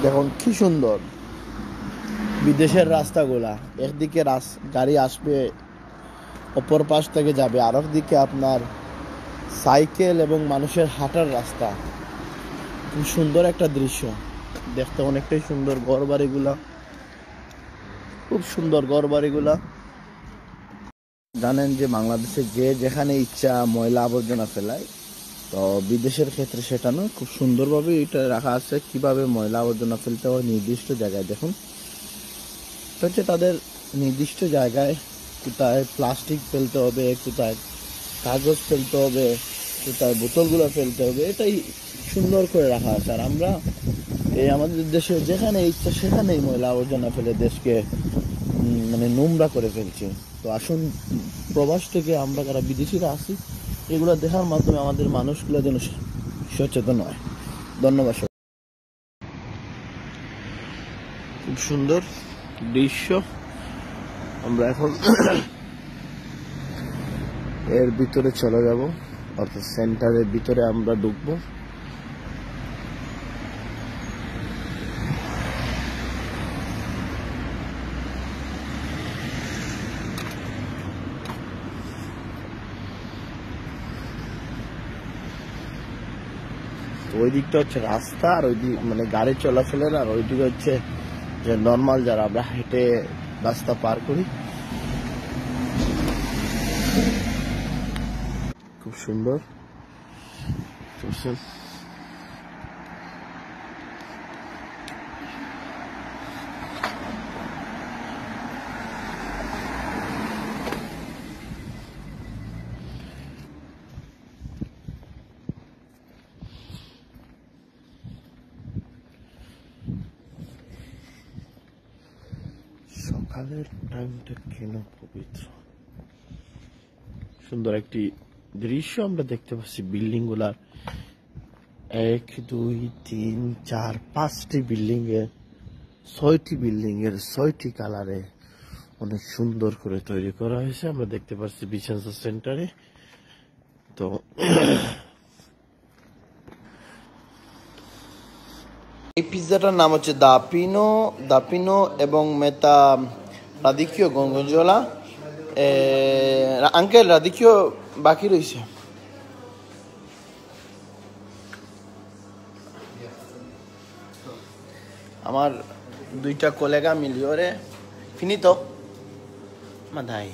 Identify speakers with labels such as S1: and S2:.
S1: দেখুন কি সুন্দর বিদেশের রাস্তাগুলা। একদিকে গাড়ি আসবে, অপর পাশ থেকে যাবে, আর দিকে আপনার সাইকেল এবং মানুষের হাঁটার রাস্তা। খুব সুন্দর একটা দৃশ্য, দেখতে অনেকটাই সুন্দর। ঘরবাড়িগুলা খুব সুন্দর, ঘরবাড়িগুলা। জানেন যে বাংলাদেশে যে যেখানে ইচ্ছা ময়লা আবর্জনা ফেলায়, তো বিদেশের ক্ষেত্রে সেটা নয়। খুব সুন্দরভাবে এটা রাখা আছে, কিভাবে ময়লা আবর্জনা ফেলতে হয় নির্দিষ্ট জায়গায়। দেখুন, হচ্ছে তাদের নির্দিষ্ট জায়গায় কোথায় প্লাস্টিক ফেলতে হবে, কোথায় কাগজ ফেলতে হবে, কোথায় বোতলগুলো ফেলতে হবে, এটাই সুন্দর করে রাখা আছে। আর আমরা এই আমাদের দেশে যেখানে ইচ্ছা সেখানেই ময়লা আবর্জনা ফেলে দেশকে মানে নোংরা করে ফেলছি। তো আসুন, প্রবাস থেকে আমরা যারা বিদেশিরা আছি, এগুলো দেখার মাধ্যমে আমাদের মানুষগুলো যেন সচেতন হয়। ধন্যবাদ। খুব সুন্দর দৃশ্য। আমরা এখন এর ভিতরে চলে যাব, অর্থাৎ সেন্টারের ভিতরে আমরা ঢুকবো। ওই দিকটা হচ্ছে রাস্তা, আর ওই দিক মানে গাড়ি চলাচলের, আর ওই দিকে হচ্ছে যে নর্মাল যারা আমরা হেঁটে রাস্তা পার করি। খুব সুন্দর। সকালের টাইমটা কেন পবিত্র, সুন্দর একটি দৃশ্য আমরা দেখতে পাচ্ছি। বিল্ডিং গুলার 1 2 3 4 5টি বিল্ডিং এর 6টি বিল্ডিং এর 6টি কালারে অনেক সুন্দর করে তৈরি করা হয়েছে। আমরা দেখতে পাচ্ছি বিচেন্সা সেন্টারে। তো এই পিৎজাটার নাম হচ্ছে দাপিনো এবং মেতা রাদিকিও গঞ্জলা। আঙ্কেল, রাদিকিও বাকি রয়েছে। আমার 2টা কলেগা মিলিওরে ফিনিতো মাদাই।